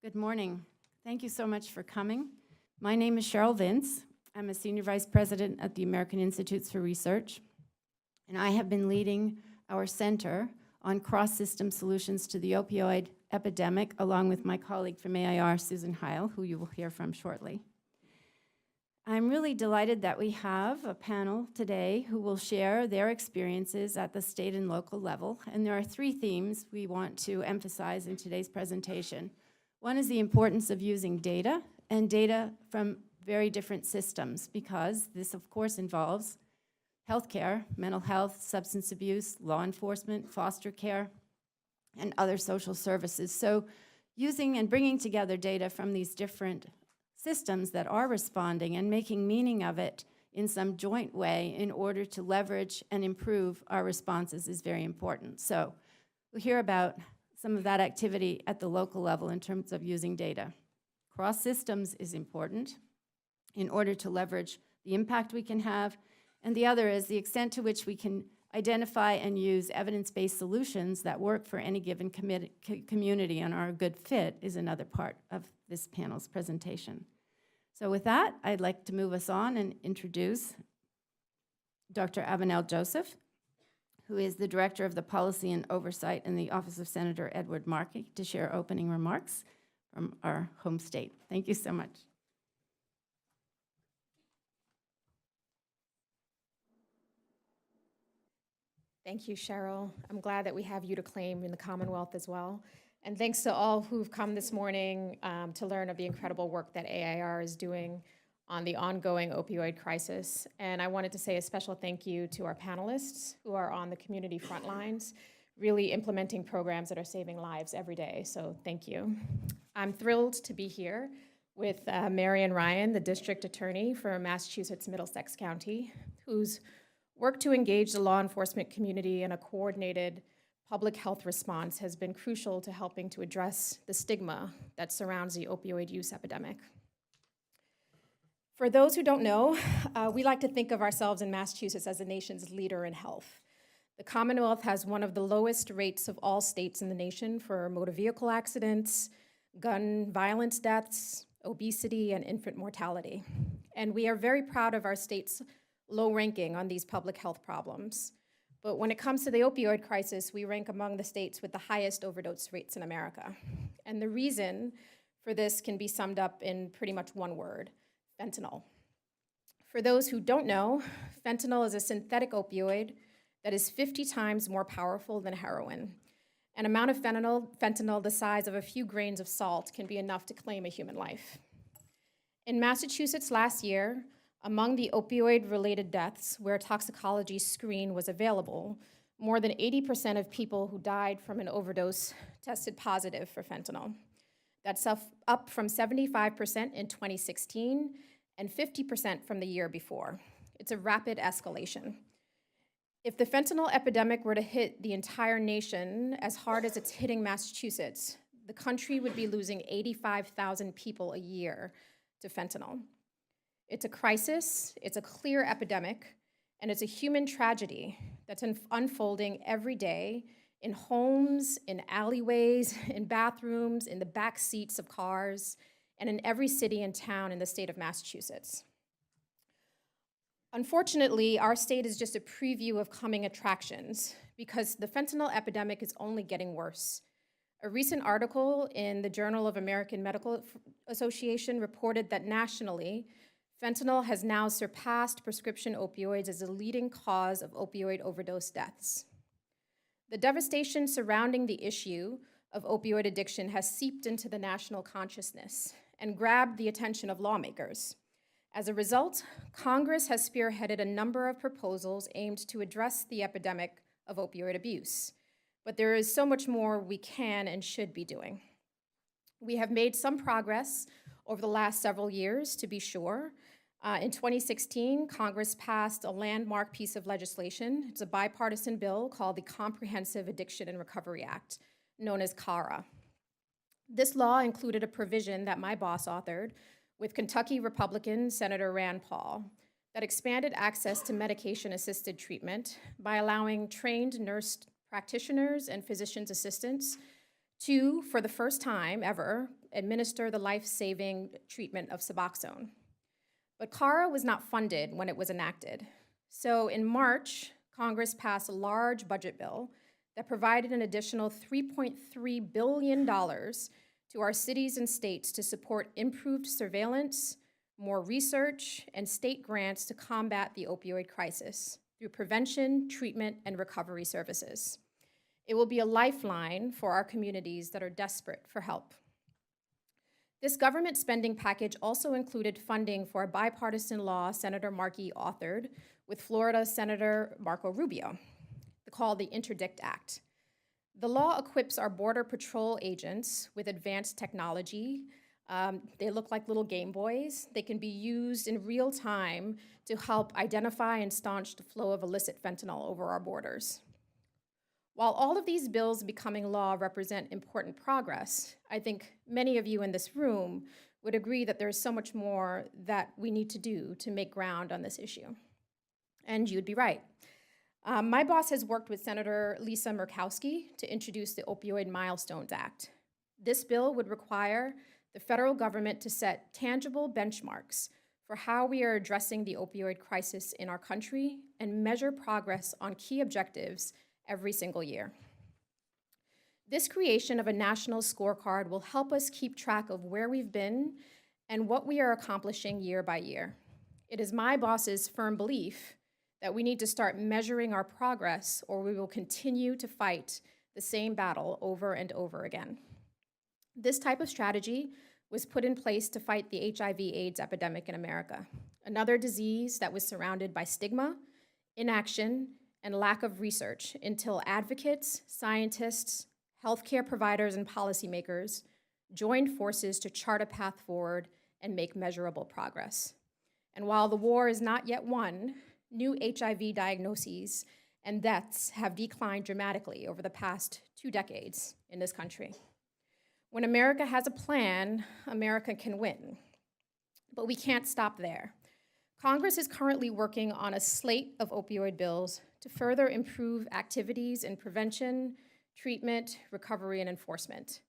Good morning. Thank you so much for coming. My name is Cheryl Vince. I'm a Senior Vice President at the American Institutes for Research, and I have been leading our center on cross-system solutions to the opioid epidemic, along with my colleague from AIR, Susan Heil, who you will hear from shortly. I'm really delighted that we have a panel today who will share their experiences at the state and local level, and there are three themes we want to emphasize in today's presentation. One is the importance of using data, and data from very different systems, because this, of course, involves healthcare, mental health, substance abuse, law enforcement, foster care, and other social services. So using and bringing together data from these different systems that are responding and making meaning of it in some joint way in order to leverage and improve our responses is very important. So we'll hear about some of that activity at the local level in terms of using data. Cross systems is important in order to leverage the impact we can have, and the other is the extent to which we can identify and use evidence-based solutions that work for any given community and are a good fit is another part of this panel's presentation. So with that, I'd like to move us on and introduce Dr. Avenel Joseph, who is the Director of the Policy and Oversight in the Office of Senator Edward Markey, to share opening remarks from our home state. Thank you so much. Thank you, Cheryl. I'm glad that we have you to claim in the Commonwealth as well. And thanks to all who've come this morning to learn of the incredible work that AIR is doing on the ongoing opioid crisis. And I wanted to say a special thank you to our panelists who are on the community front lines, really implementing programs that are saving lives every day. So thank you. I'm thrilled to be here with Marian Ryan, the District Attorney for Massachusetts Middlesex County, who's work to engage the law enforcement community in a coordinated public health response has been crucial to helping to address the stigma that surrounds the opioid use epidemic. For those who don't know, we like to think of ourselves in Massachusetts as the nation's leader in health. The Commonwealth has one of the lowest rates of all states in the nation for motor vehicle accidents, gun violence deaths, obesity, and infant mortality. And we are very proud of our state's low ranking on these public health problems. But when it comes to the opioid crisis, we rank among the states with the highest overdose rates in America. And the reason for this can be summed up in pretty much one word: fentanyl. For those who don't know, fentanyl is a synthetic opioid that is 50 times more powerful than heroin. An amount of fentanyl the size of a few grains of salt can be enough to claim a human life. In Massachusetts last year, among the opioid-related deaths where a toxicology screen was available, more than 80% of people who died from an overdose tested positive for fentanyl. That's up from 75% in 2016 and 50% from the year before. It's a rapid escalation. If the fentanyl epidemic were to hit the entire nation as hard as it's hitting Massachusetts, the country would be losing 85,000 people a year to fentanyl. It's a crisis, it's a clear epidemic, and it's a human tragedy that's unfolding every day in homes, in alleyways, in bathrooms, in the back seats of cars, and in every city and town in the state of Massachusetts. Unfortunately, our state is just a preview of coming attractions because the fentanyl epidemic is only getting worse. A recent article in the Journal of American Medical Association reported that nationally, fentanyl has now surpassed prescription opioids as a leading cause of opioid overdose deaths. The devastation surrounding the issue of opioid addiction has seeped into the national consciousness and grabbed the attention of lawmakers. As a result, Congress has spearheaded a number of proposals aimed to address the epidemic of opioid abuse. But there is so much more we can and should be doing. We have made some progress over the last several years, to be sure. In 2016, Congress passed a landmark piece of legislation. It's a bipartisan bill called the Comprehensive Addiction and Recovery Act, known as CARA. This law included a provision that my boss authored with Kentucky Republican Senator Rand Paul that expanded access to medication-assisted treatment by allowing trained nurse practitioners and physician's assistants to, for the first time ever, administer the life-saving treatment of Suboxone. But CARA was not funded when it was enacted. So in March, Congress passed a large budget bill that provided an additional $3.3 billion to our cities and states to support improved surveillance, more research, and state grants to combat the opioid crisis through prevention, treatment, and recovery services. It will be a lifeline for our communities that are desperate for help. This government spending package also included funding for a bipartisan law Senator Markey authored with Florida Senator Marco Rubio, called the Interdict Act. The law equips our Border Patrol agents with advanced technology. They look like little Game Boys. They can be used in real time to help identify and staunch the flow of illicit fentanyl over our borders. While all of these bills becoming law represent important progress, I think many of you in this room would agree that there's so much more that we need to do to make ground on this issue. And you'd be right. My boss has worked with Senator Lisa Murkowski to introduce the Opioid Milestones Act. This bill would require the federal government to set tangible benchmarks for how we are addressing the opioid crisis in our country and measure progress on key objectives every single year. This creation of a national scorecard will help us keep track of where we've been and what we are accomplishing year by year. It is my boss's firm belief that we need to start measuring our progress, or we will continue to fight the same battle over and over again. This type of strategy was put in place to fight the HIV/AIDS epidemic in America, another disease that was surrounded by stigma, inaction, and lack of research until advocates, scientists, healthcare providers, and policymakers joined forces to chart a path forward and make measurable progress. And while the war is not yet won, new HIV diagnoses and deaths have declined dramatically over the past 2 decades in this country. When America has a plan, America can win. But we can't stop there. Congress is currently working on a slate of opioid bills to further improve activities in prevention, treatment, recovery, and enforcement.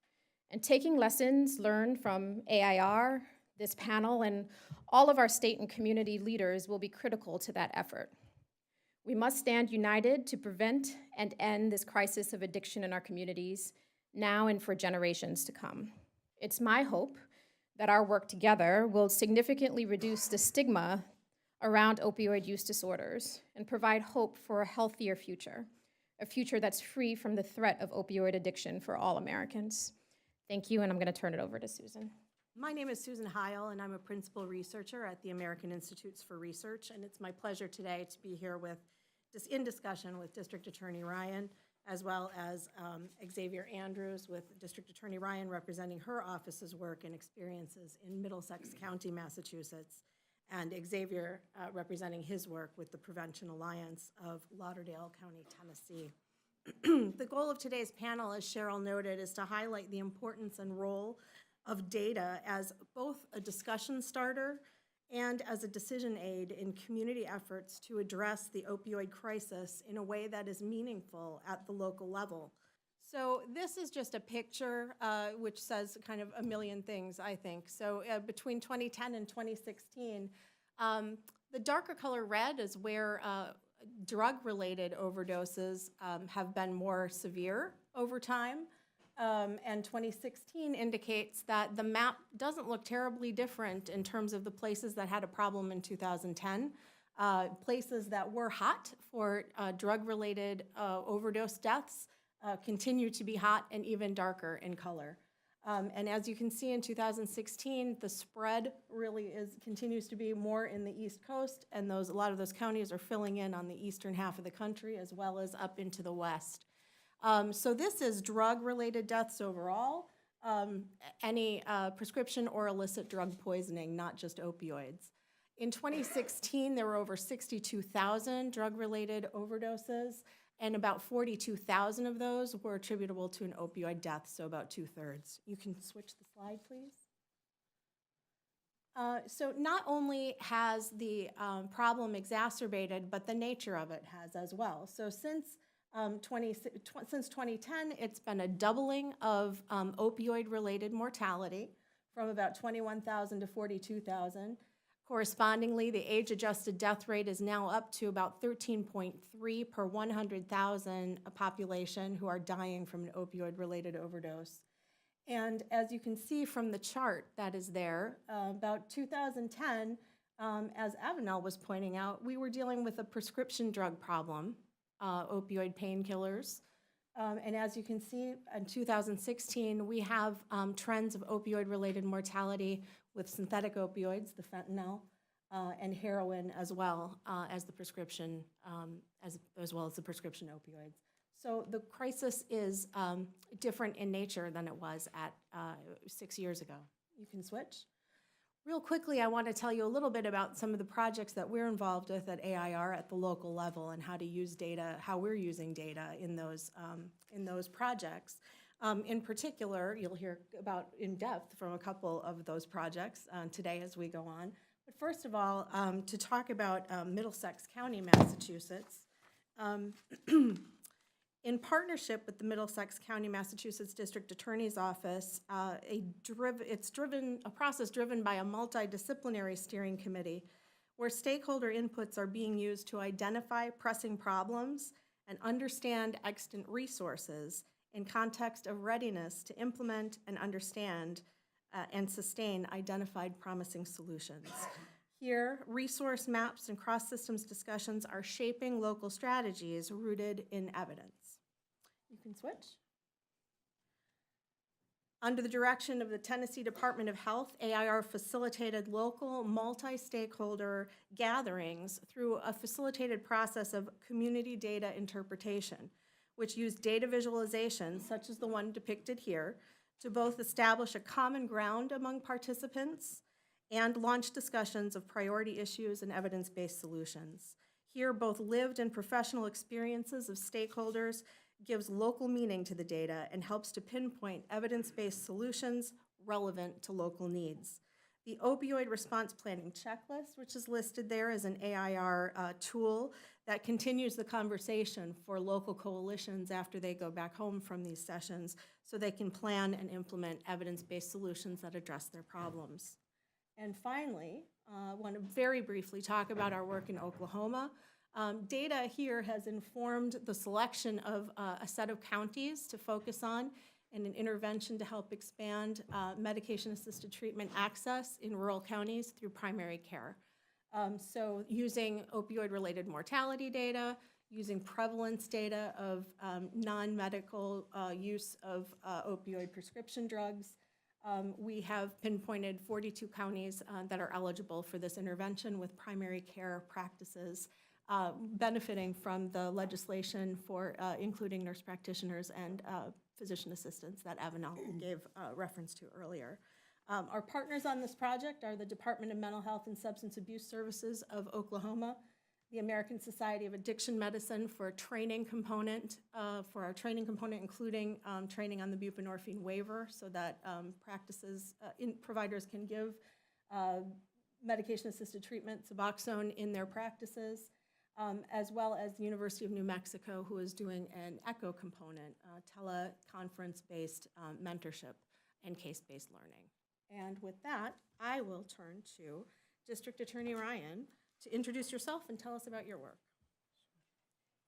And taking lessons learned from AIR, this panel, and all of our state and community leaders will be critical to that effort. We must stand united to prevent and end this crisis of addiction in our communities, now and for generations to come. It's my hope that our work together will significantly reduce the stigma around opioid use disorders and provide hope for a healthier future, a future that's free from the threat of opioid addiction for all Americans. Thank you, and I'm going to turn it over to Susan. My name is Susan Heil, and I'm a principal researcher at the American Institutes for Research, and it's my pleasure today to be here in discussion with District Attorney Ryan, as well as Xavier Andrews, with District Attorney Ryan representing her office's work and experiences in Middlesex County, Massachusetts, and Xavier representing his work with the Prevention Alliance of Lauderdale County, Tennessee. The goal of today's panel, as Cheryl noted, is to highlight the importance and role of data as both a discussion starter and as a decision aid in community efforts to address the opioid crisis in a way that is meaningful at the local level. So this is just a picture which says kind of a million things, I think. So between 2010 and 2016, the darker color red is where drug-related overdoses have been more severe over time. And 2016 indicates that the map doesn't look terribly different in terms of the places that had a problem in 2010. Places that were hot for drug-related overdose deaths continue to be hot and even darker in color. And as you can see in 2016, the spread really continues to be more in the East Coast, and a lot of those counties are filling in on the eastern half of the country as well as up into the west. So this is drug-related deaths overall, any prescription or illicit drug poisoning, not just opioids. In 2016, there were over 62,000 drug-related overdoses, and about 42,000 of those were attributable to an opioid death, so about 2/3. You can switch the slide, please. So not only has the problem exacerbated, but the nature of it has as well. So since Since 2010, it's been a doubling of opioid-related mortality from about 21,000 to 42,000. Correspondingly, the age-adjusted death rate is now up to about 13.3 per 100,000 population who are dying from an opioid-related overdose. And as you can see from the chart that is there, about 2010, as Avenel was pointing out, we were dealing with a prescription drug problem, opioid painkillers. And as you can see, in 2016, we have trends of opioid-related mortality with synthetic opioids, the fentanyl, and heroin as well as the prescription, as well as the prescription opioids. So the crisis is different in nature than it was at 6 years ago. You can switch. Real quickly, I want to tell you a little bit about some of the projects that we're involved with at AIR at the local level and how to use data, how we're using data in those projects. In particular, you'll hear about in depth from a couple of those projects today as we go on. But first of all, to talk about Middlesex County, Massachusetts. In partnership with the Middlesex County, Massachusetts District Attorney's Office, a process driven by a multidisciplinary steering committee where stakeholder inputs are being used to identify pressing problems and understand extant resources in context of readiness to implement and understand and sustain identified promising solutions. Here, resource maps and cross-systems discussions are shaping local strategies rooted in evidence. You can switch. Under the direction of the Tennessee Department of Health, AIR facilitated local multi-stakeholder gatherings through a facilitated process of community data interpretation, which used data visualization, such as the one depicted here, to both establish a common ground among participants and launch discussions of priority issues and evidence-based solutions. Here, both lived and professional experiences of stakeholders gives local meaning to the data and helps to pinpoint evidence-based solutions relevant to local needs. The opioid response planning checklist, which is listed there as an AIR tool that continues the conversation for local coalitions after they go back home from these sessions so they can plan and implement evidence-based solutions that address their problems. And finally, I want to very briefly talk about our work in Oklahoma. Data here has informed the selection of a set of counties to focus on and an intervention to help expand medication-assisted treatment access in rural counties through primary care. So using opioid-related mortality data, using prevalence data of non-medical use of opioid prescription drugs, we have pinpointed 42 counties that are eligible for this intervention with primary care practices benefiting from the legislation for including nurse practitioners and physician assistants that Avenel gave reference to earlier. Our partners on this project are the Department of Mental Health and Substance Abuse Services of Oklahoma, the American Society of Addiction Medicine for a training component, including training on the buprenorphine waiver so that providers can give medication-assisted treatment, Suboxone, in their practices, as well as the University of New Mexico, who is doing an ECHO component, teleconference-based mentorship and case-based learning. And with that, I will turn to District Attorney Ryan to introduce yourself and tell us about your work.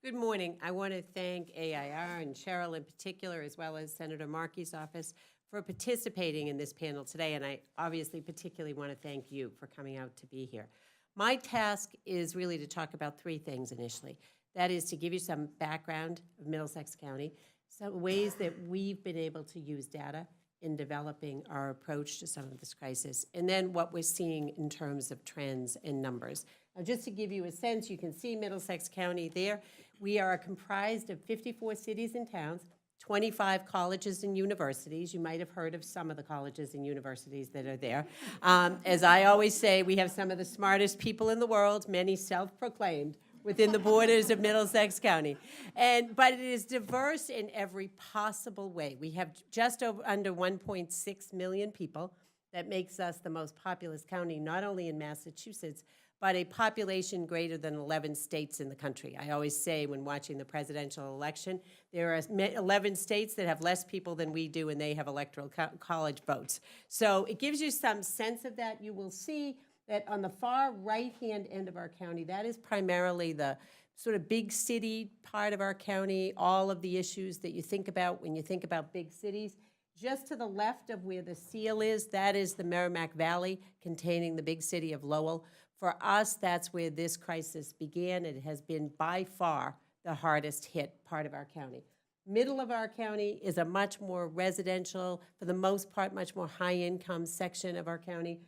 Good morning. I want to thank AIR and Cheryl in particular, as well as Senator Markey's office, for participating in this panel today, and I obviously particularly want to thank you for coming out to be here. My task is really to talk about three things initially. That is to give you some background of Middlesex County, some ways that we've been able to use data in developing our approach to some of this crisis, and then what we're seeing in terms of trends and numbers. Now, just to give you a sense, you can see Middlesex County there. We are comprised of 54 cities and towns, 25 colleges and universities. You might have heard of some of the colleges and universities that are there. As I always say, we have some of the smartest people in the world, many self-proclaimed, within the borders of Middlesex County. But it is diverse in every possible way. We have just under 1.6 million people. That makes us the most populous county, not only in Massachusetts, but a population greater than 11 states in the country. I always say when watching the presidential election, there are 11 states that have less people than we do, and they have electoral college votes. So it gives you some sense of that. You will see that on the far right-hand end of our county, that is primarily the sort of big city part of our county, all of the issues that you think about when you think about big cities. Just to the left of where the seal is, that is the Merrimack Valley containing the big city of Lowell. For us, that's where this crisis began. It has been by far the hardest hit part of our county. Middle of our county is a much more residential, for the most part, much more high-income section of our county.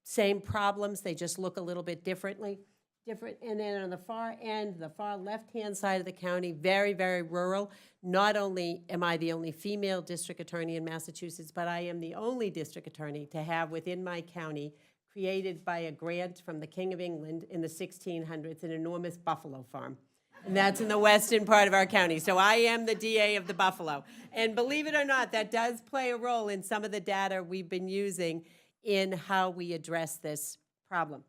Same problems, they just look a little bit different. And then on the far end, the far left-hand side of the county, very, very rural. Not only am I the only female district attorney in Massachusetts, but I am the only district attorney to have within my county, created by a grant from the King of England in the 1600s, an enormous buffalo farm. And that's in the western part of our county. So I am the DA of the buffalo. And believe it or not, that does play a role in some of the data we've been using in how we address this problem.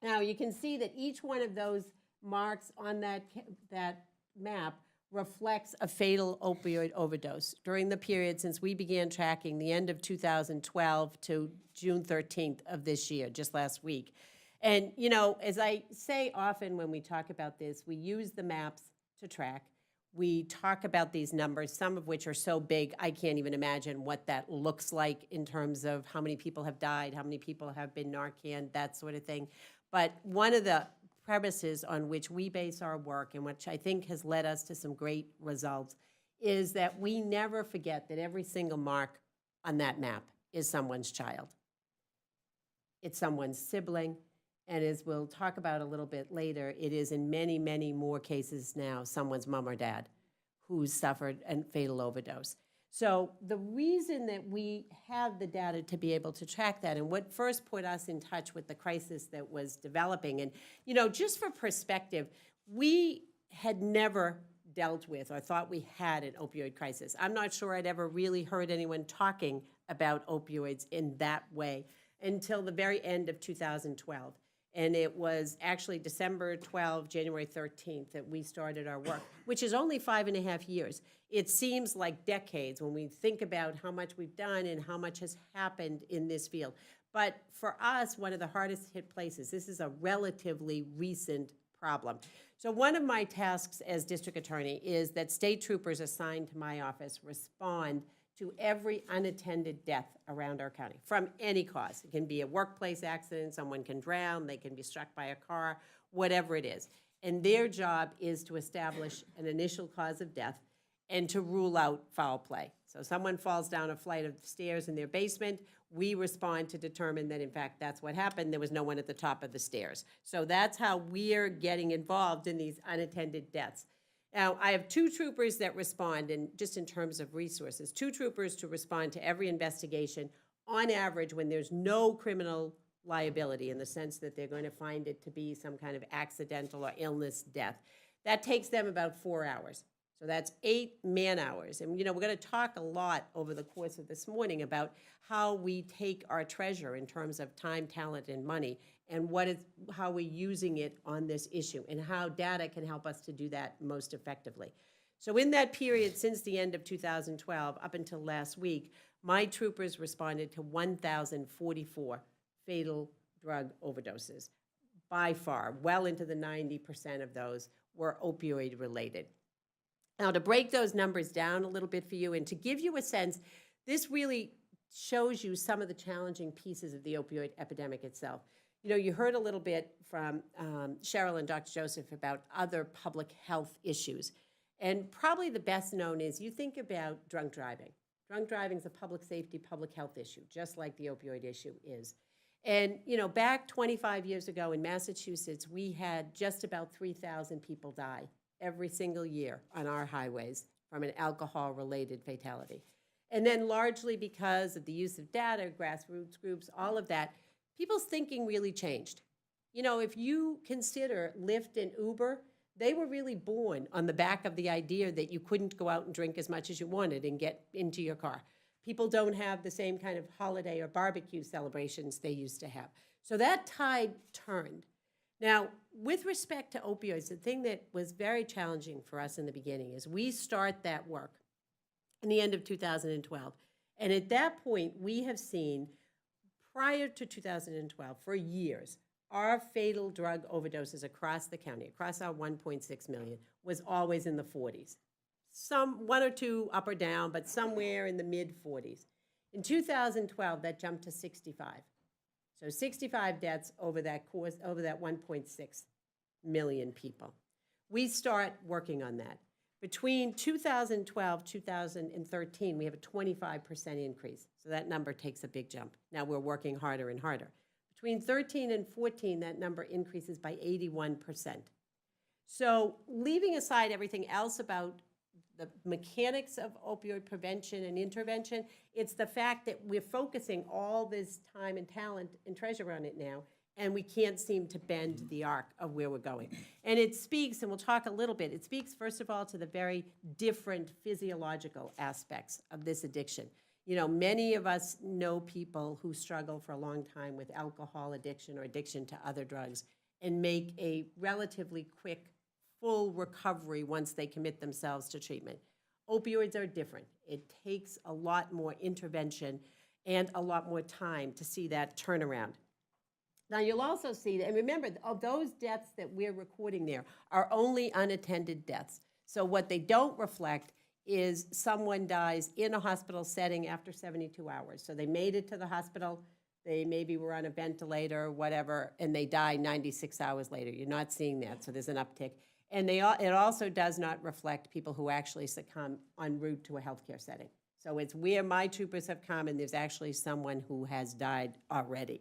Now, you can see that each one of those marks on that map reflects a fatal opioid overdose during the period since we began tracking the end of 2012 to June 13th of this year, just last week. And, you know, as I say often when we talk about this, we use the maps to track. We talk about these numbers, some of which are so big, I can't even imagine what that looks like in terms of how many people have died, how many people have been Narcan, that sort of thing. But one of the premises on which we base our work, and which I think has led us to some great results, is that we never forget that every single mark on that map is someone's child. It's someone's sibling, and as we'll talk about a little bit later, it is in many, many more cases now someone's mom or dad who's suffered a fatal overdose. So the reason that we have the data to be able to track that, and what first put us in touch with the crisis that was developing, and you know, just for perspective, we had never dealt with or thought we had an opioid crisis. I'm not sure I'd ever really heard anyone talking about opioids in that way until the very end of 2012. And it was actually December 12, January 13th that we started our work, which is only 5.5 years. It seems like decades when we think about how much we've done and how much has happened in this field. But for us, one of the hardest hit places, this is a relatively recent problem. So one of my tasks as district attorney is that state troopers assigned to my office respond to every unattended death around our county from any cause. It can be a workplace accident, someone can drown, they can be struck by a car, whatever it is. And their job is to establish an initial cause of death and to rule out foul play. So someone falls down a flight of stairs in their basement, we respond to determine that in fact that's what happened, there was no one at the top of the stairs. So that's how we're getting involved in these unattended deaths. Now, I have 2 troopers that respond, and just in terms of resources, 2 troopers to respond to every investigation, on average, when there's no criminal liability in the sense that they're going to find it to be some kind of accidental or illness death. That takes them about 4 hours. So that's 8 man-hours. And, you know, we're going to talk a lot over the course of this morning about how we take our treasure in terms of time, talent, and money, and how we're using it on this issue, and how data can help us to do that most effectively. So in that period, since the end of 2012 up until last week, my troopers responded to 1,044 fatal drug overdoses. By far, well into the 90% of those were opioid related. Now, to break those numbers down a little bit for you and to give you a sense, this really shows you some of the challenging pieces of the opioid epidemic itself. You know, you heard a little bit from Cheryl and Dr. Joseph about other public health issues. And probably the best known is you think about drunk driving. Drunk driving is a public safety, public health issue, just like the opioid issue is. And, you know, back 25 years ago in Massachusetts, we had just about 3,000 people die every single year on our highways from an alcohol-related fatality. And then largely because of the use of data, grassroots groups, all of that, people's thinking really changed. You know, if you consider Lyft and Uber, they were really born on the back of the idea that you couldn't go out and drink as much as you wanted and get into your car. People don't have the same kind of holiday or barbecue celebrations they used to have. So that tide turned. Now, with respect to opioids, the thing that was very challenging for us in the beginning is we start that work in the end of 2012. And at that point, we have seen, prior to 2012, for years, our fatal drug overdoses across the county, across our 1.6 million, was always in the 40s. One or two up or down, but somewhere in the mid-40s. In 2012, that jumped to 65. So 65 deaths over that course, over that 1.6 million people. We start working on that. Between 2012, 2013, we have a 25% increase. So that number takes a big jump. Now we're working harder and harder. Between 13 and 14, that number increases by 81%. So leaving aside everything else about the mechanics of opioid prevention and intervention, it's the fact that we're focusing all this time and talent and treasure on it now, and we can't seem to bend the arc of where we're going. And it speaks, and we'll talk a little bit, it speaks first of all to the very different physiological aspects of this addiction. You know, many of us know people who struggle for a long time with alcohol addiction or addiction to other drugs and make a relatively quick, full recovery once they commit themselves to treatment. Opioids are different. It takes a lot more intervention and a lot more time to see that turnaround. Now, you'll also see, and remember, of those deaths that we're recording there are only unattended deaths. So what they don't reflect is someone dies in a hospital setting after 72 hours. So they made it to the hospital, they maybe were on a ventilator or whatever, and they die 96 hours later. You're not seeing that, so there's an uptick. And it also does not reflect people who actually succumb en route to a healthcare setting. So it's where my troopers have come, and there's actually someone who has died already.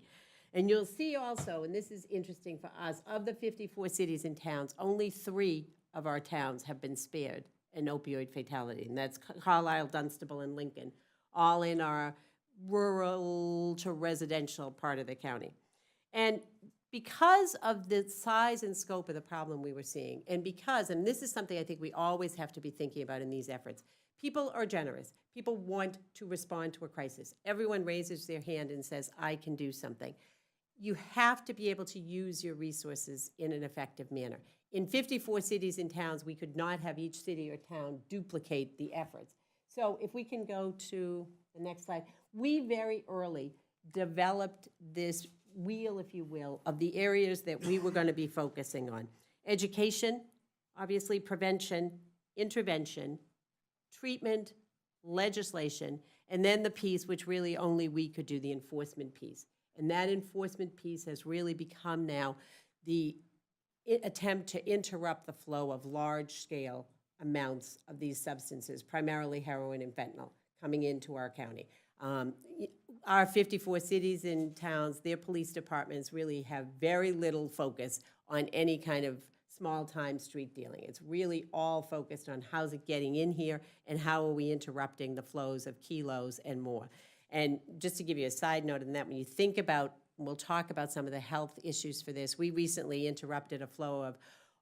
And you'll see also, and this is interesting for us, of the 54 cities and towns, only 3 of our towns have been spared an opioid fatality, and that's Carlisle, Dunstable, and Lincoln, all in our rural to residential part of the county. And because of the size and scope of the problem we were seeing, and this is something I think we always have to be thinking about in these efforts, people are generous. People want to respond to a crisis. Everyone raises their hand and says, I can do something. You have to be able to use your resources in an effective manner. In 54 cities and towns, we could not have each city or town duplicate the efforts. So if we can go to the next slide, we very early developed this wheel, if you will, of the areas that we were going to be focusing on. Education, obviously prevention, intervention, treatment, legislation, and then the piece which really only we could do, the enforcement piece. And that enforcement piece has really become now the attempt to interrupt the flow of large-scale amounts of these substances, primarily heroin and fentanyl, coming into our county. Our 54 cities and towns, their police departments really have very little focus on any kind of small-time street dealing. It's really all focused on how's it getting in here and how are we interrupting the flows of kilos and more. And just to give you a side note on that, when you think about, we'll talk about some of the health issues for this, we recently interrupted a flow of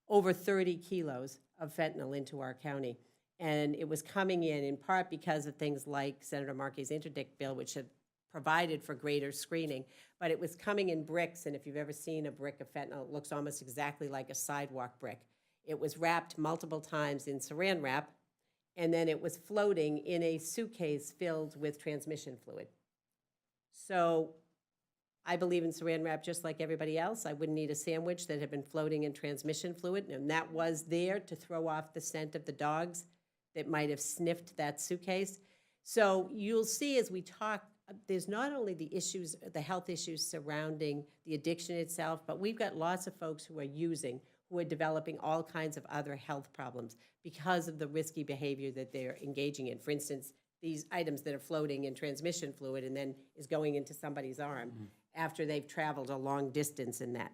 over 30 kilos of fentanyl into our county. And it was coming in part because of things like Senator Markey's interdict bill, which had provided for greater screening, but it was coming in bricks, and if you've ever seen a brick of fentanyl, it looks almost exactly like a sidewalk brick. It was wrapped multiple times in saran wrap, and then it was floating in a suitcase filled with transmission fluid. So I believe in saran wrap just like everybody else. I wouldn't eat a sandwich that had been floating in transmission fluid, and that was there to throw off the scent of the dogs that might have sniffed that suitcase. So you'll see as we talk, there's not only the issues, the health issues surrounding the addiction itself, but we've got lots of folks who are using, who are developing all kinds of other health problems because of the risky behavior that they're engaging in. For instance, these items that are floating in transmission fluid and then is going into somebody's arm after they've traveled a long distance in that.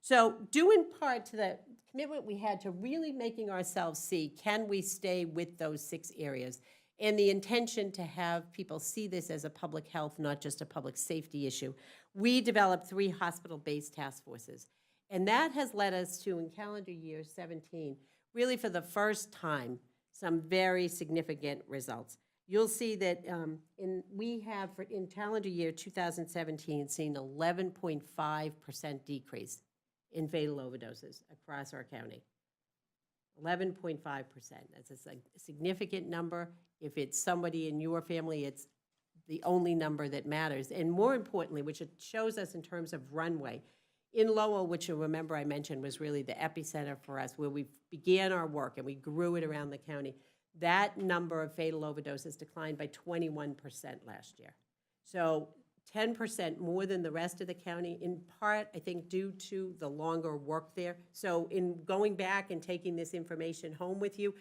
So due in part to the commitment we had to really making ourselves see, can we stay with those 6 areas? And the intention to have people see this as a public health, not just a public safety issue, we developed 3 hospital-based task forces. And that has led us to, in calendar year 17, really for the first time, some very significant results. You'll see that we have, in calendar year 2017, seen 11.5% decrease in fatal overdoses across our county. 11.5%. That's a significant number. If it's somebody in your family, it's the only number that matters. And more importantly, which it shows us in terms of runway, in Lowell, which you'll remember I mentioned was really the epicenter for us, where we began our work and we grew it around the county, that number of fatal overdoses declined by 21% last year. So 10% more than the rest of the county, in part, I think, due to the longer work there. So in going back and taking this information home with you,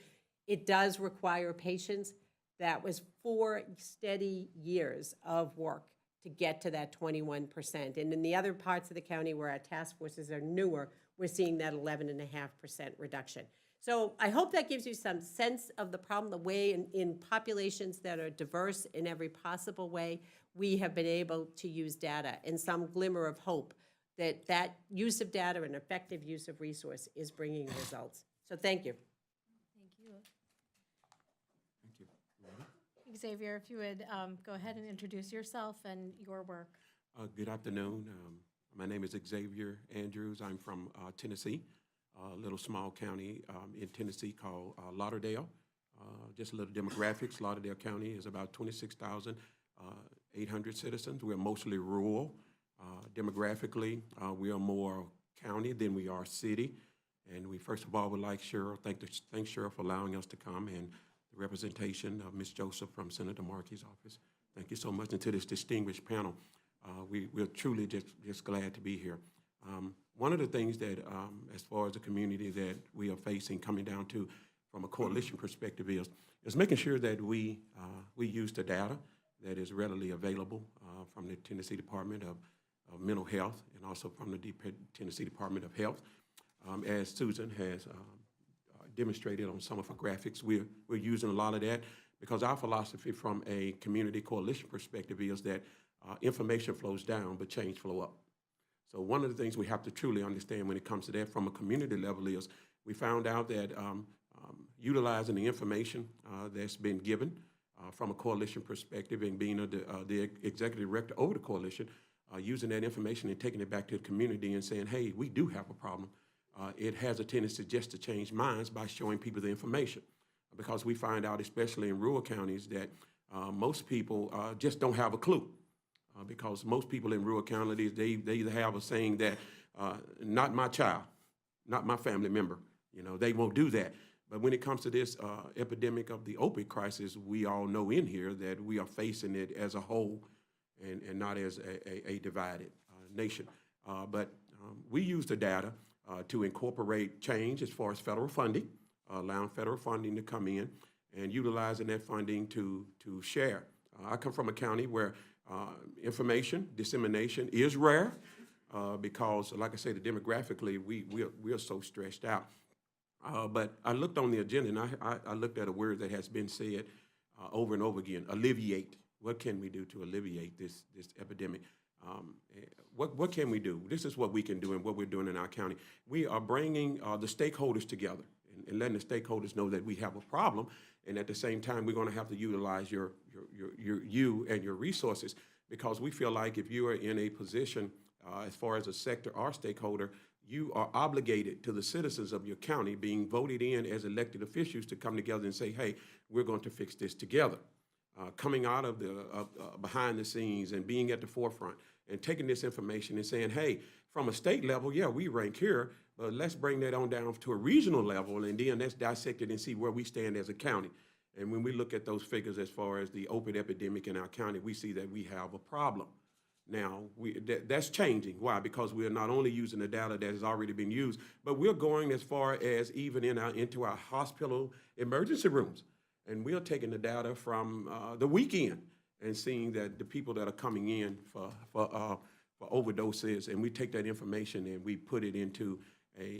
it does require patience. That was 4 steady years of work to get to that 21%. And in the other parts of the county where our task forces are newer, we're seeing that 11.5% reduction. So I hope that gives you some sense of the problem, the way in populations that are diverse in every possible way, we have been able to use data and some glimmer of hope that that use of data and effective use of resource is bringing results. So thank you. Thank you. Xavier, if you would go ahead and introduce yourself and your work. Good afternoon. My name is Xavier Andrews. I'm from Tennessee, a little small county in Tennessee called Lauderdale. Just a little demographics. Lauderdale County is about 26,800 citizens. We're mostly rural. Demographically, we are more county than we are city. And we first of all would like Cheryl, thank Cheryl for allowing us to come, and the representation of Ms. Joseph from Senator Markey's office. Thank you so much. And to this distinguished panel, we're truly just glad to be here. One of the things that, as far as the community that we are facing coming down to from a coalition perspective is making sure that we use the data that is readily available from the Tennessee Department of Mental Health and also from the Tennessee Department of Health. As Susan has demonstrated on some of her graphics, we're using a lot of that because our philosophy from a community coalition perspective is that information flows down, but change flow up. So one of the things we have to truly understand when it comes to that from a community level is we found out that utilizing the information that's been given from a coalition perspective and being the executive director over the coalition, using that information and taking it back to the community and saying, hey, we do have a problem. It has a tendency just to change minds by showing people the information. Because we find out, especially in rural counties, that most people just don't have a clue. Because most people in rural counties, they either have a saying that, not my child, not my family member. You know, they won't do that. But when it comes to this epidemic of the opioid crisis, we all know in here that we are facing it as a whole and not as a divided nation. But we use the data to incorporate change as far as federal funding, allowing federal funding to come in and utilizing that funding to share. I come from a county where information dissemination is rare because, like I say, demographically, we are so stretched out. But I looked on the agenda and I looked at a word that has been said over and over again, alleviate. What can we do to alleviate this epidemic? What can we do? This is what we can do and what we're doing in our county. We are bringing the stakeholders together and letting the stakeholders know that we have a problem, and at the same time, we're going to have to utilize you and your resources, because we feel like if you are in a position as far as a sector or stakeholder, you are obligated to the citizens of your county being voted in as elected officials to come together and say, hey, we're going to fix this together. Coming out of the behind the scenes and being at the forefront and taking this information and saying, hey, from a state level, yeah, we rank here, but let's bring that on down to a regional level, and then let's dissect it and see where we stand as a county. And when we look at those figures as far as the opioid epidemic in our county, we see that we have a problem. Now, that's changing. Why? Because we are not only using the data that has already been used, but we're going as far as even into our hospital emergency rooms. And we're taking the data from the weekend and seeing that the people that are coming in for overdoses, and we take that information and we put it into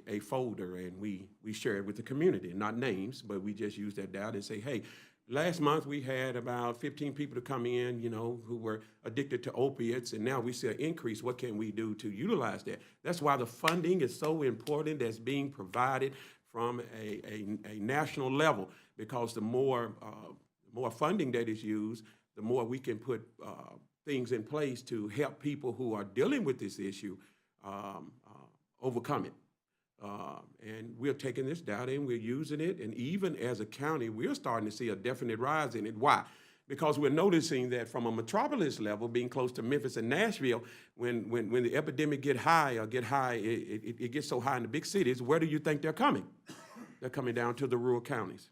a folder and we share it with the community, not names, but we just use that data and say, hey, last month we had about 15 people to come in, you know, who were addicted to opiates, and now we see an increase. What can we do to utilize that? That's why the funding is so important that's being provided from a national level, because the more funding that is used, the more we can put things in place to help people who are dealing with this issue overcome it. And we're taking this data and we're using it, and even as a county, we're starting to see a definite rise in it. Why? Because we're noticing that from a metropolis level, being close to Memphis and Nashville, when the epidemic get high, it gets so high in the big cities, where do you think they're coming? They're coming down to the rural counties.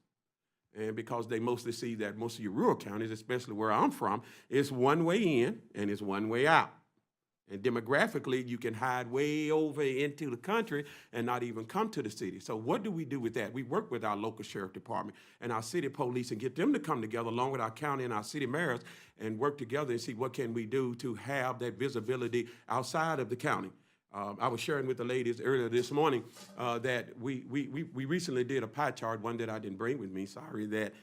And because they mostly see that most of your rural counties, especially where I'm from, it's one way in and it's one way out. And demographically, you can hide way over into the country and not even come to the city. So what do we do with that? We work with our local sheriff department and our city police and get them to come together along with our county and our city mayors and work together and see what can we do to have that visibility outside of the county. I was sharing with the ladies earlier this morning that we recently did a pie chart, one that I didn't bring with me, sorry, that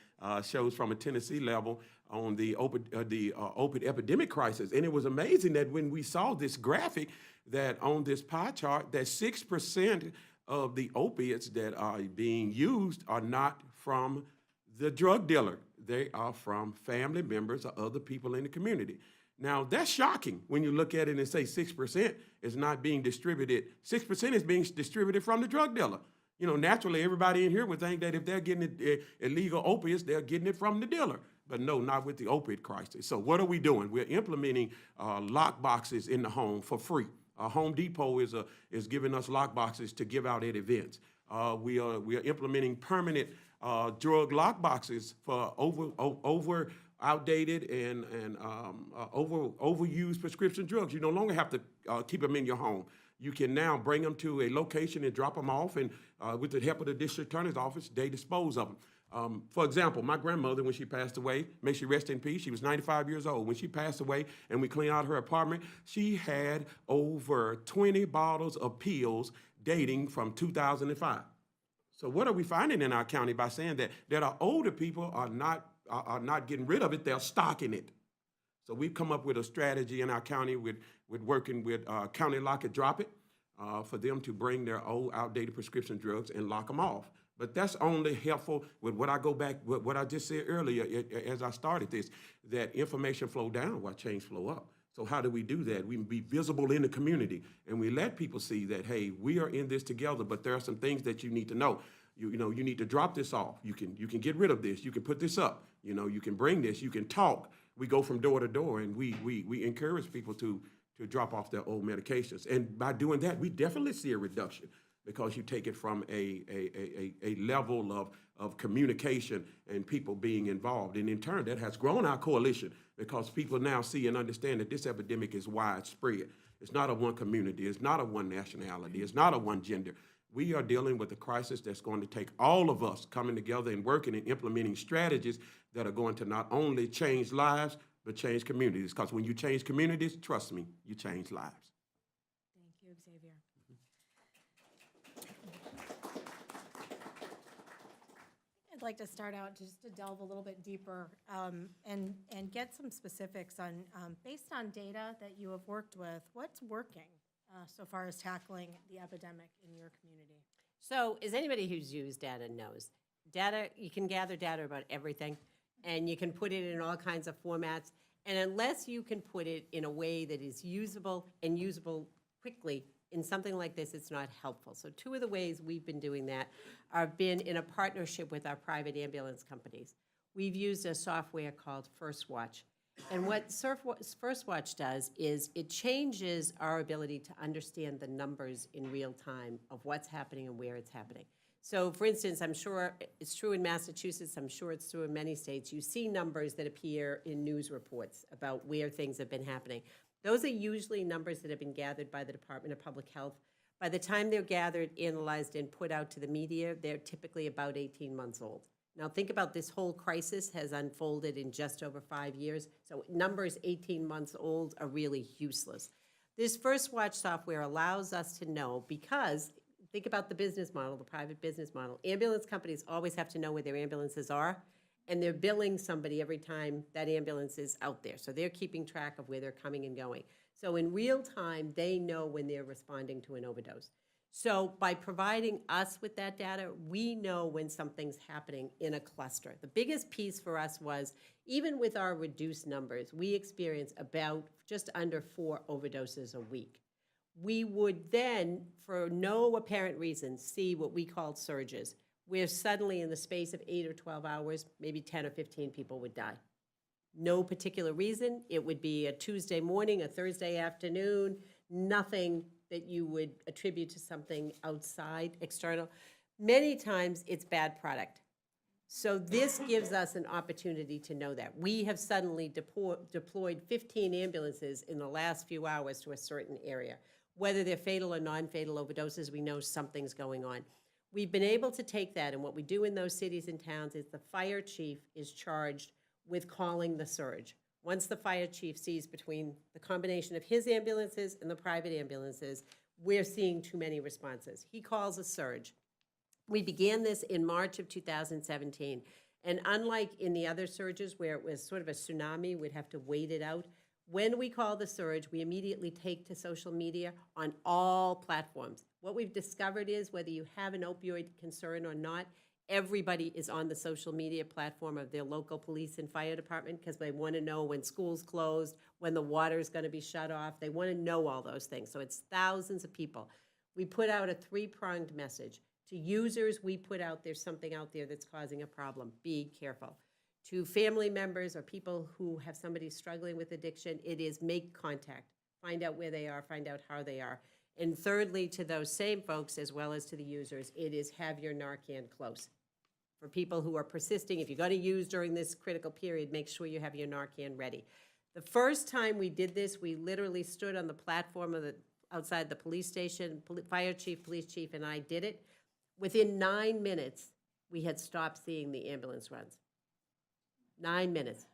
shows from a Tennessee level on the opioid epidemic crisis. And it was amazing that when we saw this graphic that on this pie chart, that 6% of the opiates that are being used are not from the drug dealer. They are from family members or other people in the community. Now, that's shocking when you look at it and say 6% is not being distributed. 6% is being distributed from the drug dealer. You know, naturally, everybody in here would think that if they're getting illegal opiates, they're getting it from the dealer. But no, not with the opioid crisis. So what are we doing? We're implementing lock boxes in the home for free. Home Depot is giving us lock boxes to give out at events. We are implementing permanent drug lock boxes for outdated and overused prescription drugs. You no longer have to keep them in your home. You can now bring them to a location and drop them off, and with the help of the district attorney's office, they dispose of them. For example, my grandmother, when she passed away, may she rest in peace, she was 95 years old. When she passed away and we cleaned out her apartment, she had over 20 bottles of pills dating from 2005. So what are we finding in our county by saying that our older people are not getting rid of it, they're stocking it. So we've come up with a strategy in our county with working with County Lock It, Drop It, for them to bring their old outdated prescription drugs and lock them off. But that's only helpful with what what I just said earlier as I started this, that information flow down while change flow up. So how do we do that? We be visible in the community and we let people see that, hey, we are in this together, but there are some things that you need to know. You need to drop this off. You can get rid of this. You can put this up. You can bring this. You can talk. We go from door to door and we encourage people to drop off their old medications. And by doing that, we definitely see a reduction, because you take it from a level of communication and people being involved. And in turn, that has grown our coalition, because people now see and understand that this epidemic is widespread. It's not a one community. It's not a one nationality. It's not a one gender. We are dealing with a crisis that's going to take all of us coming together and working and implementing strategies that are going to not only change lives, but change communities. Because when you change communities, trust me, you change lives. Thank you, Xavier. I'd like to start out just to delve a little bit deeper and get some specifics on, based on data that you have worked with, what's working so far as tackling the epidemic in your community? So as anybody who's used data knows, data, you can gather data about everything, and you can put it in all kinds of formats. And unless you can put it in a way that is usable and usable quickly in something like this, it's not helpful. So two of the ways we've been doing that have been in a partnership with our private ambulance companies. We've used a software called First Watch. And what First Watch does is it changes our ability to understand the numbers in real time of what's happening and where it's happening. So, for instance, I'm sure it's true in Massachusetts, I'm sure it's true in many states, you see numbers that appear in news reports about where things have been happening. Those are usually numbers that have been gathered by the Department of Public Health. By the time they're gathered, analyzed, and put out to the media, they're typically about 18 months old. Now, think about this whole crisis has unfolded in just over 5 years, so numbers 18 months old are really useless. This First Watch software allows us to know, because think about the business model, the private business model. Ambulance companies always have to know where their ambulances are, and they're billing somebody every time that ambulance is out there. So they're keeping track of where they're coming and going. So in real time, they know when they're responding to an overdose. So by providing us with that data, we know when something's happening in a cluster. The biggest piece for us was, even with our reduced numbers, we experience about just under 4 overdoses a week. we would then, for no apparent reason, see what we called surges, where suddenly in the space of 8 or 12 hours, maybe 10 or 15 people would die. No particular reason. It would be a Tuesday morning, a Thursday afternoon, nothing that you would attribute to something outside, external. Many times it's bad product. So this gives us an opportunity to know that. We have suddenly deployed 15 ambulances in the last few hours to a certain area. Whether they're fatal or non-fatal overdoses, we know something's going on. We've been able to take that, and what we do in those cities and towns is the fire chief is charged with calling the surge. Once the fire chief sees between the combination of his ambulances and the private ambulances, we're seeing too many responses. He calls a surge. We began this in March of 2017, and unlike in the other surges where it was sort of a tsunami, we'd have to wait it out, when we call the surge, we immediately take to social media on all platforms. What we've discovered is whether you have an opioid concern or not, everybody is on the social media platform of their local police and fire department because they want to know when school's closed, when the water is going to be shut off. They want to know all those things. So it's thousands of people. We put out a three-pronged message. To users, we put out there's something out there that's causing a problem. Be careful. To family members or people who have somebody struggling with addiction, it is make contact. Find out where they are, find out how they are. And thirdly, to those same folks as well as to the users, it is have your Narcan close. For people who are persisting, if you're going to use during this critical period, make sure you have your Narcan ready. The first time we did this, we literally stood on the platform of outside the police station, fire chief, police chief, and I did it. Within 9 minutes, we had stopped seeing the ambulance runs. 9 minutes.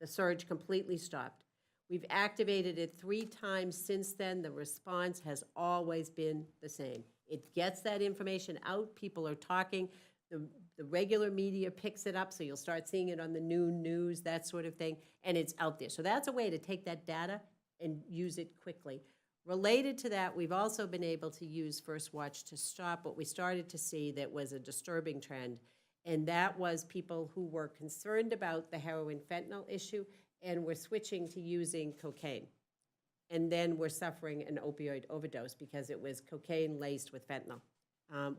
The surge completely stopped. We've activated it 3 times since then. The response has always been the same. It gets that information out. People are talking. The regular media picks it up, so you'll start seeing it on the noon news, that sort of thing, and it's out there. So that's a way to take that data and use it quickly. Related to that, we've also been able to use First Watch to stop what we started to see that was a disturbing trend, and that was people who were concerned about the heroin fentanyl issue and were switching to using cocaine. And then were suffering an opioid overdose because it was cocaine laced with fentanyl.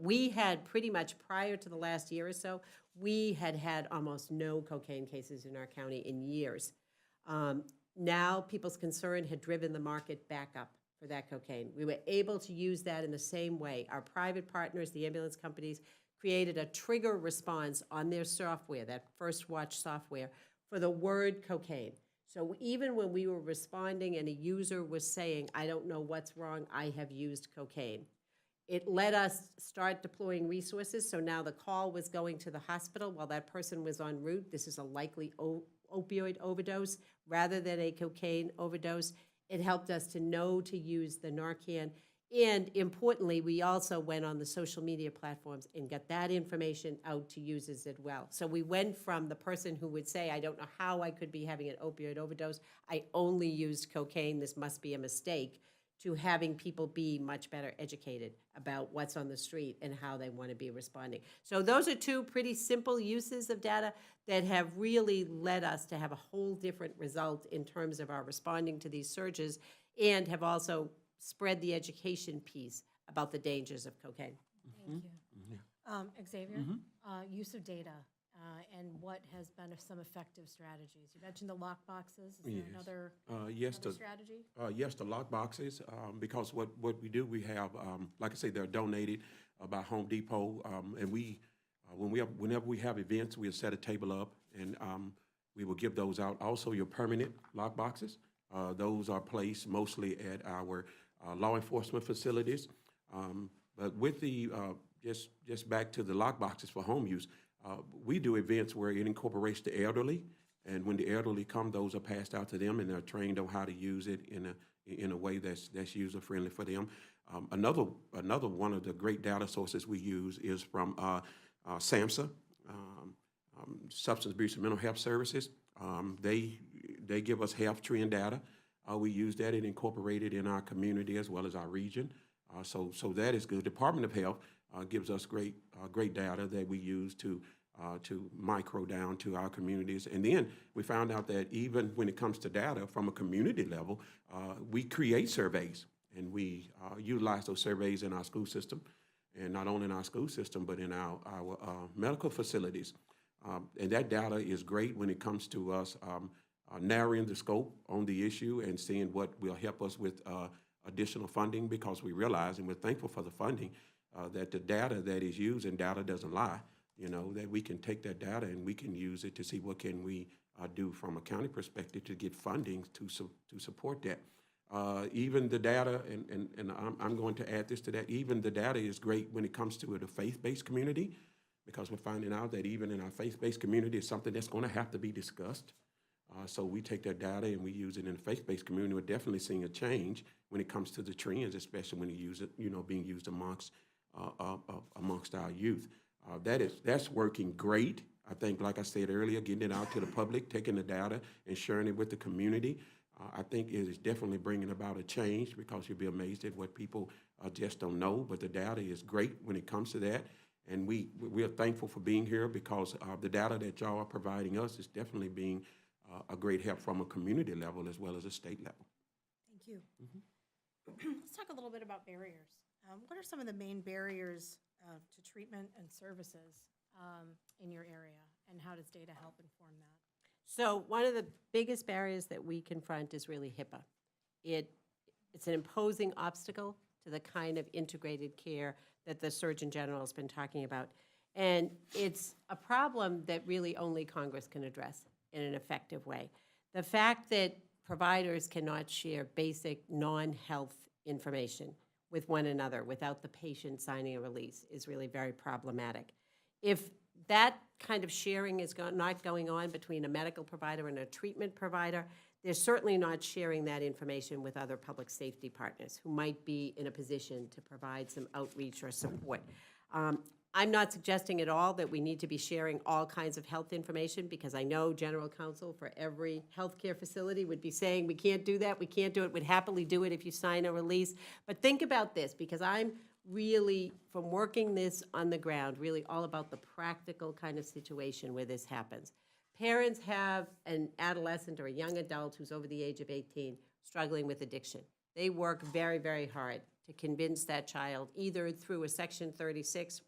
We had pretty much prior to the last year or so, we had had almost no cocaine cases in our county in years. Now people's concern had driven the market back up for that cocaine. We were able to use that in the same way. Our private partners, the ambulance companies, created a trigger response on their software, that First Watch software, for the word cocaine. So even when we were responding and a user was saying, I don't know what's wrong, I have used cocaine, it let us start deploying resources. So now the call was going to the hospital while that person was en route. This is a likely opioid overdose rather than a cocaine overdose. It helped us to know to use the Narcan. And importantly, we also went on the social media platforms and got that information out to users as well. So we went from the person who would say, I don't know how I could be having an opioid overdose, I only used cocaine, this must be a mistake, to having people be much better educated about what's on the street and how they want to be responding. So those are 2 pretty simple uses of data that have really led us to have a whole different result in terms of our responding to these surges, and have also spread the education piece about the dangers of cocaine. Thank you. Xavier, use of data and what has been some effective strategies. You mentioned the lock boxes. Is there another strategy? Yes, the lock boxes, because what we do, we have, like I say, they're donated by Home Depot, and whenever we have events, we'll set a table up, and we will give those out. Also, your permanent lock boxes, those are placed mostly at our law enforcement facilities. But with the, just back to the lock boxes for home use, we do events where it incorporates the elderly, and when the elderly come, those are passed out to them, and they're trained on how to use it in a way that's user-friendly for them. Another one of the great data sources we use is from SAMHSA, Substance Abuse and Mental Health Services. They give us health trend data. We use that and incorporate it in our community as well as our region. So that is good. Department of Health gives us great data that we use to micro down to our communities. And then we found out that even when it comes to data from a community level, we create surveys. And we utilize those surveys in our school system, and not only in our school system, but in our medical facilities. And that data is great when it comes to us narrowing the scope on the issue and seeing what will help us with additional funding, because we realize, and we're thankful for the funding, that the data that is used, and data doesn't lie, that we can take that data and we can use it to see what can we do from a county perspective to get funding to support that. Even the data, and I'm going to add this to that, even the data is great when it comes to the faith-based community, because we're finding out that even in our faith-based community, it's something that's going to have to be discussed. So we take that data and we use it in the faith-based community. We're definitely seeing a change when it comes to the trends, especially when you use it, being used amongst our youth. That's working great. I think, like I said earlier, getting it out to the public, taking the data and sharing it with the community, I think it is definitely bringing about a change, because you'll be amazed at what people just don't know. But the data is great when it comes to that. And we are thankful for being here, because the data that y'all are providing us is definitely being a great help from a community level as well as a state level. Thank you. Let's talk a little bit about barriers. What are some of the main barriers to treatment and services in your area, and how does data help inform that? So one of the biggest barriers that we confront is really HIPAA. It's an imposing obstacle to the kind of integrated care that the Surgeon General has been talking about. And it's a problem that really only Congress can address in an effective way. The fact that providers cannot share basic non-health information with one another without the patient signing a release is really very problematic. If that kind of sharing is not going on between a medical provider and a treatment provider, they're certainly not sharing that information with other public safety partners who might be in a position to provide some outreach or support. I'm not suggesting at all that we need to be sharing all kinds of health information, because I know general counsel for every healthcare facility would be saying, we can't do that, we can't do it, we'd happily do it if you sign a release. But think about this, because I'm really, from working this on the ground, really all about the practical kind of situation where this happens. Parents have an adolescent or a young adult who's over the age of 18 struggling with addiction. They work very, very hard to convince that child, either through a Section 36,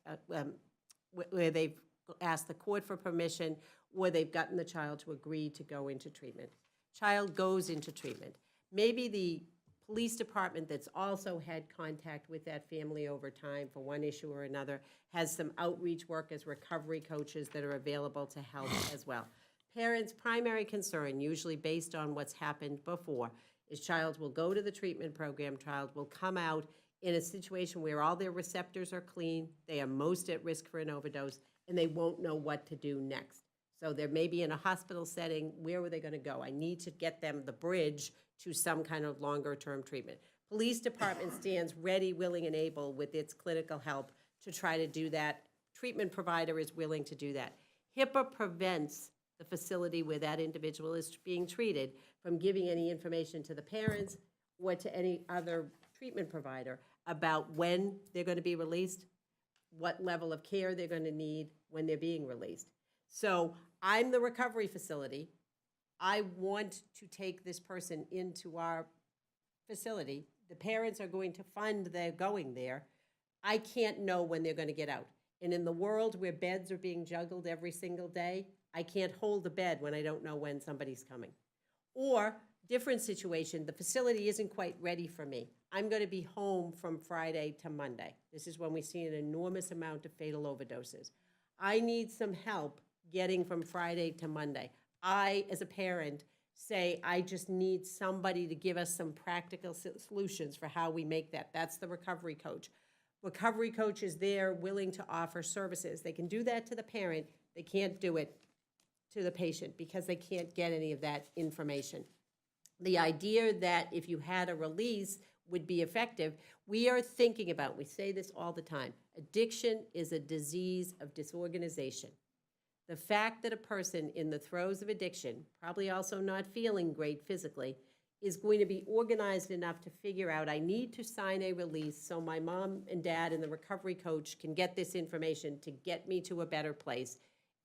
where they've asked the court for permission, or they've gotten the child to agree to go into treatment. Child goes into treatment. Maybe the police department that's also had contact with that family over time for one issue or another has some outreach work as recovery coaches that are available to help as well. Parents' primary concern, usually based on what's happened before, is child will go to the treatment program, child will come out in a situation where all their receptors are clean, they are most at risk for an overdose, and they won't know what to do next. So they're maybe in a hospital setting, where were they gonna go? I need to get them the bridge to some kind of longer-term treatment. Police department stands ready, willing, and able with its clinical help to try to do that. Treatment provider is willing to do that. HIPAA prevents the facility where that individual is being treated from giving any information to the parents or to any other treatment provider about when they're going to be released, what level of care they're going to need when they're being released. So I'm the recovery facility. I want to take this person into our facility. The parents are going to fund their going there. I can't know when they're going to get out. And in the world where beds are being juggled every single day, I can't hold a bed when I don't know when somebody's coming. Or, different situation, the facility isn't quite ready for me. I'm going to be home from Friday to Monday. This is when we see an enormous amount of fatal overdoses. I need some help getting from Friday to Monday. I, as a parent, say, I just need somebody to give us some practical solutions for how we make that. That's the recovery coach. Recovery coach is there, willing to offer services. They can do that to the parent. They can't do it to the patient because they can't get any of that information. The idea that if you had a release would be effective, we are thinking about, we say this all the time, addiction is a disease of disorganization. The fact that a person in the throes of addiction, probably also not feeling great physically, is going to be organized enough to figure out, I need to sign a release so my mom and dad and the recovery coach can get this information to get me to a better place,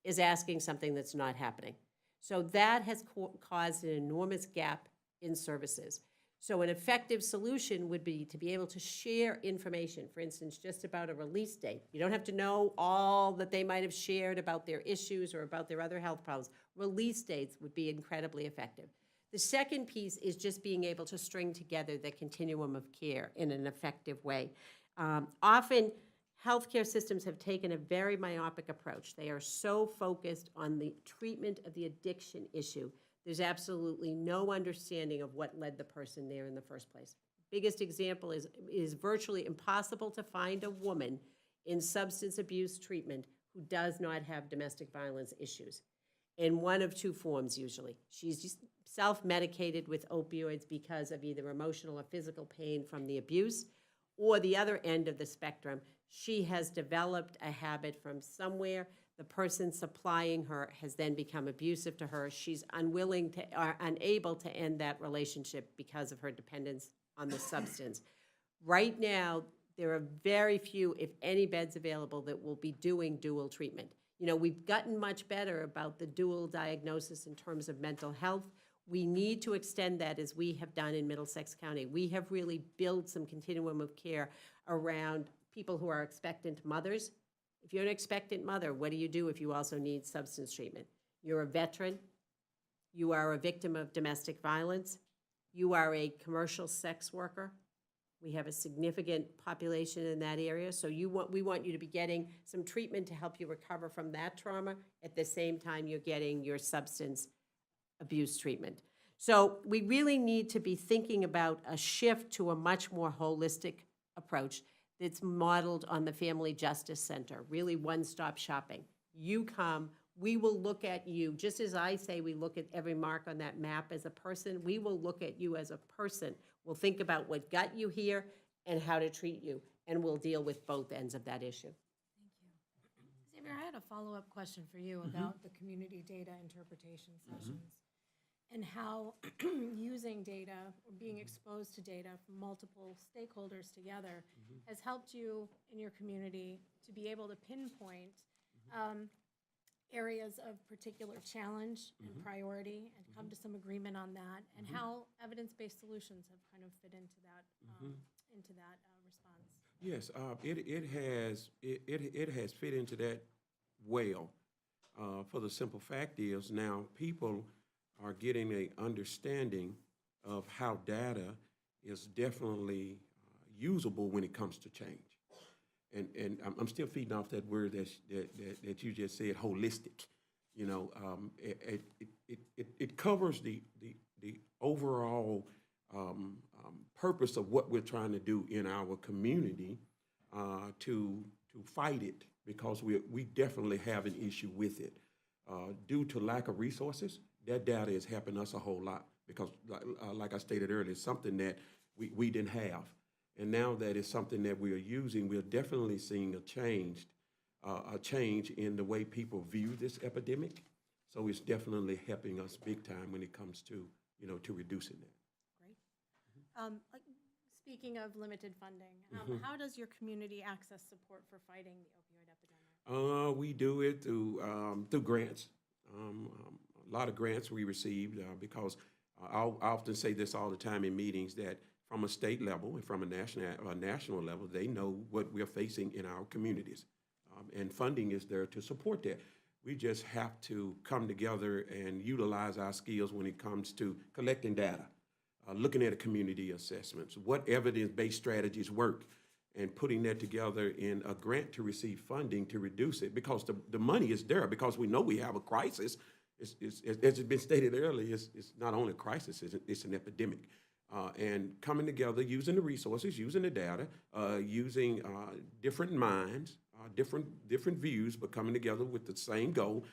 is asking something that's not happening. So that has caused an enormous gap in services. So an effective solution would be to be able to share information, for instance, just about a release date. You don't have to know all that they might have shared about their issues or about their other health problems. Release dates would be incredibly effective. The second piece is just being able to string together the continuum of care in an effective way. Often, healthcare systems have taken a very myopic approach. They are so focused on the treatment of the addiction issue. There's absolutely no understanding of what led the person there in the first place. Biggest example is it is virtually impossible to find a woman in substance abuse treatment who does not have domestic violence issues, in one of two forms usually. She's just self-medicated with opioids because of either emotional or physical pain from the abuse, or the other end of the spectrum, she has developed a habit from somewhere. The person supplying her has then become abusive to her. She's unwilling to or unable to end that relationship because of her dependence on the substance. Right now, there are very few, if any, beds available that will be doing dual treatment. You know, we've gotten much better about the dual diagnosis in terms of mental health. We need to extend that as we have done in Middlesex County. We have really built some continuum of care around people who are expectant mothers. If you're an expectant mother, what do you do if you also need substance treatment? You're a veteran. You are a victim of domestic violence. You are a commercial sex worker. We have a significant population in that area, so we want you to be getting some treatment to help you recover from that trauma. At the same time, you're getting your substance abuse treatment. So we really need to be thinking about a shift to a much more holistic approach that's modeled on the Family Justice Center, really one-stop shopping. You come, we will look at you, just as I say we look at every mark on that map as a person, we will look at you as a person. We'll think about what got you here and how to treat you, and we'll deal with both ends of that issue. Xavier, I had a follow-up question for you about the community data interpretation sessions and how using data or being exposed to data from multiple stakeholders together has helped you in your community to be able to pinpoint areas of particular challenge and priority and come to some agreement on that, and how evidence-based solutions have kind of fit into that response. Yes, it has fit into that well. For the simple fact is now people are getting an understanding of how data is definitely usable when it comes to change. And I'm still feeding off that word that you just said, holistic. You know, it covers the overall purpose of what we're trying to do in our community to fight it, because we definitely have an issue with it. Due to lack of resources, that data is helping us a whole lot, because like I stated earlier, it's something that we didn't have. And now that it's something that we are using, we're definitely seeing a change in the way people view this epidemic. So it's definitely helping us big time when it comes to, to reducing that. Great. Speaking of limited funding, how does your community access support for fighting the opioid epidemic? We do it through grants. A lot of grants we received because I often say this all the time in meetings, that from a state level and from a national level, they know what we're facing in our communities. And funding is there to support that. We just have to come together and utilize our skills when it comes to collecting data, looking at community assessments, what evidence-based strategies work, and putting that together in a grant to receive funding to reduce it, because the money is there, because we know we have a crisis. As it's been stated earlier, it's not only a crisis, it's an epidemic. And coming together, using the resources, using the data, using different minds, different views, but coming together with the same goal,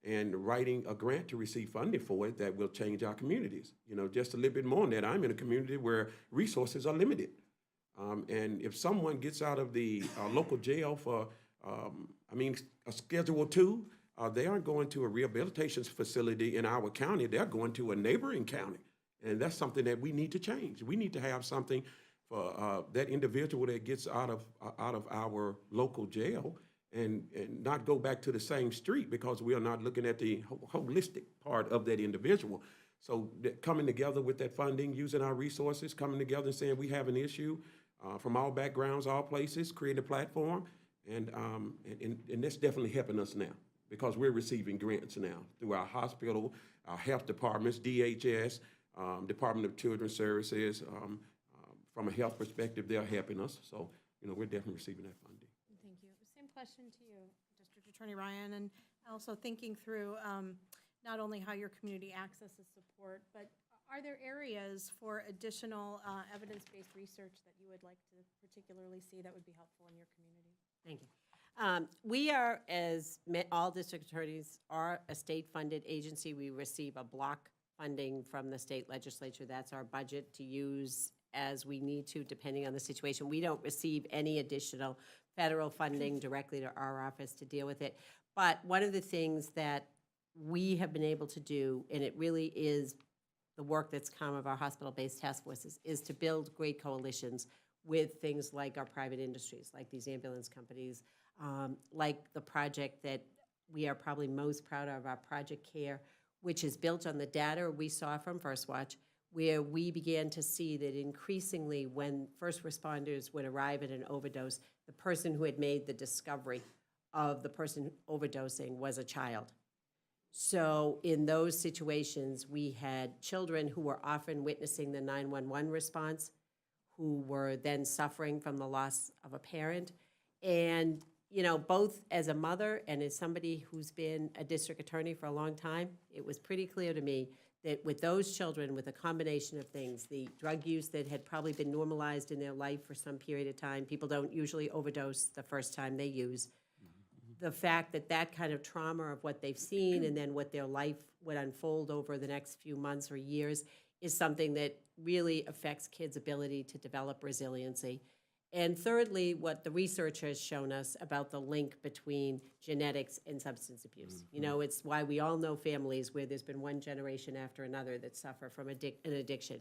and writing a grant to receive funding for it that will change our communities. Just a little bit more on that, I'm in a community where resources are limited. And if someone gets out of the local jail for, a Schedule II, they aren't going to a rehabilitation facility in our county, they're going to a neighboring county. And that's something that we need to change. We need to have something for that individual that gets out of our local jail and not go back to the same street because we are not looking at the holistic part of that individual. So coming together with that funding, using our resources, coming together and saying we have an issue from all backgrounds, all places, create a platform, and that's definitely helping us now because we're receiving grants now through our hospital, our health departments, DHS, Department of Children's Services. From a health perspective, they're helping us. So, we're definitely receiving that funding. Thank you. Same question to you, District Attorney Ryan, and also thinking through not only how your community accesses support, but are there areas for additional evidence-based research that you would like to particularly see that would be helpful in your community? Thank you. We are, as all district attorneys, are a state-funded agency. We receive a block funding from the state legislature. That's our budget to use as we need to, depending on the situation. We don't receive any additional federal funding directly to our office to deal with it. But one of the things that we have been able to do, and it really is the work that's come of our hospital-based task forces, is to build great coalitions with things like our private industries, like these ambulance companies, like the project that we are probably most proud of, our Project CARE, which is built on the data we saw from First Watch, where we began to see that increasingly when first responders would arrive at an overdose, the person who had made the discovery of the person overdosing was a child. So in those situations, we had children who were often witnessing the 911 response, who were then suffering from the loss of a parent. And, both as a mother and as somebody who's been a district attorney for a long time, it was pretty clear to me that with those children, with a combination of things, the drug use that had probably been normalized in their life for some period of time, people don't usually overdose the first time they use, the fact that that kind of trauma of what they've seen and then what their life would unfold over the next few months or years is something that really affects kids' ability to develop resiliency. And thirdly, what the research has shown us about the link between genetics and substance abuse. It's why we all know families where there's been one generation after another that suffer from an addiction.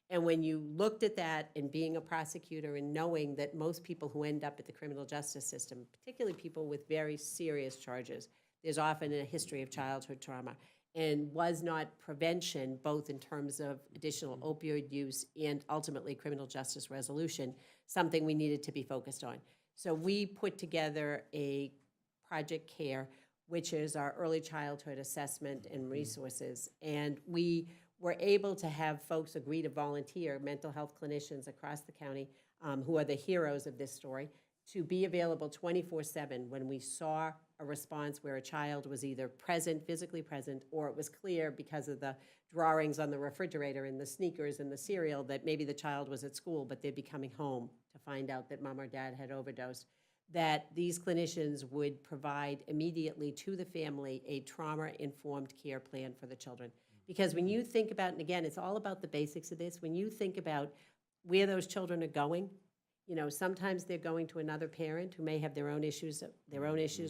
And when you looked at that and being a prosecutor and knowing that most people who end up at the criminal justice system, particularly people with very serious charges, there's often a history of childhood trauma. And was not prevention, both in terms of additional opioid use and ultimately criminal justice resolution, something we needed to be focused on. So we put together a Project CARE, which is our early childhood assessment and resources. And we were able to have folks agree to volunteer, mental health clinicians across the county, who are the heroes of this story, to be available 24/7 when we saw a response where a child was either present, physically present, or it was clear because of the drawings on the refrigerator and the sneakers and the cereal that maybe the child was at school, but they'd be coming home to find out that mom or dad had overdosed, that these clinicians would provide immediately to the family a trauma-informed care plan for the children. Because when you think about, and again, it's all about the basics of this, when you think about where those children are going, sometimes they're going to another parent who may have their own issues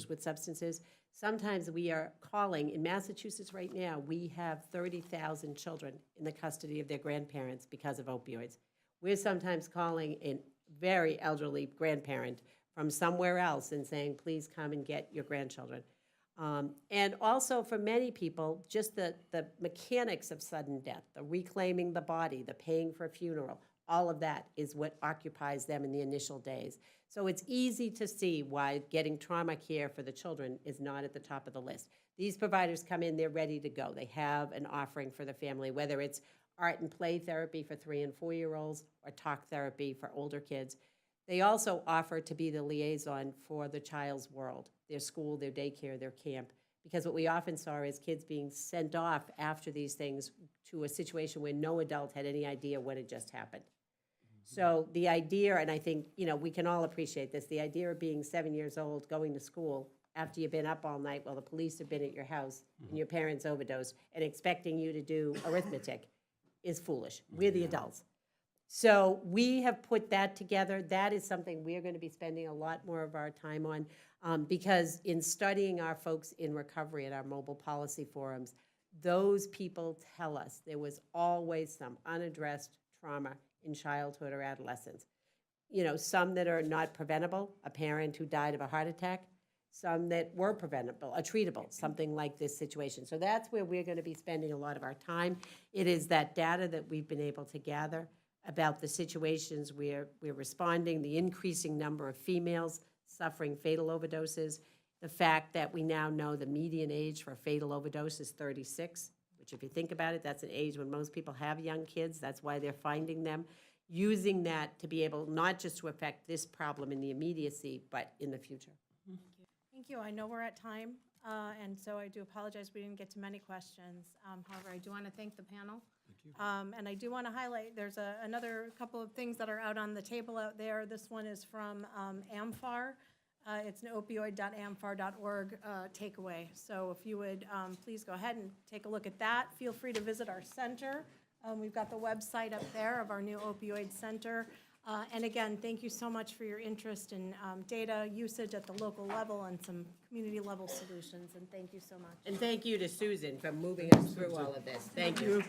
with substances. Sometimes we are calling, in Massachusetts right now, we have 30,000 children in the custody of their grandparents because of opioids. We're sometimes calling a very elderly grandparent from somewhere else and saying, please come and get your grandchildren. And also for many people, just the mechanics of sudden death, the reclaiming the body, the paying for a funeral, all of that is what occupies them in the initial days. So it's easy to see why getting trauma care for the children is not at the top of the list. These providers come in, they're ready to go. They have an offering for the family, whether it's art and play therapy for 3- and 4-year-olds or talk therapy for older kids. They also offer to be the liaison for the child's world, their school, their daycare, their camp. Because what we often saw is kids being sent off after these things to a situation where no adult had any idea what had just happened. So the idea, and I think, we can all appreciate this, the idea of being 7 years old, going to school after you've been up all night while the police have been at your house and your parents overdosed and expecting you to do arithmetic is foolish. We're the adults. So we have put that together. That is something we're going to be spending a lot more of our time on because in studying our folks in recovery at our mobile policy forums, those people tell us there was always some unaddressed trauma in childhood or adolescence. Some that are not preventable, a parent who died of a heart attack, some that were preventable, treatable, something like this situation. So that's where we're going to be spending a lot of our time. It is that data that we've been able to gather about the situations where we're responding, the increasing number of females suffering fatal overdoses, the fact that we now know the median age for a fatal overdose is 36, which if you think about it, that's an age when most people have young kids. That's why they're finding them. Using that to be able not just to affect this problem in the immediacy, but in the future. Thank you. I know we're at time, and so I do apologize we didn't get to many questions. However, I do want to thank the panel. And I do want to highlight, there's another couple of things that are out on the table out there. This one is from AMFAR. It's an opioid.amfar.org takeaway. So if you would please go ahead and take a look at that. Feel free to visit our center. We've got the website up there of our new opioid center. And again, thank you so much for your interest in data usage at the local level and some community level solutions. And thank you so much. And thank you to Susan for moving us through all of this. Thank you.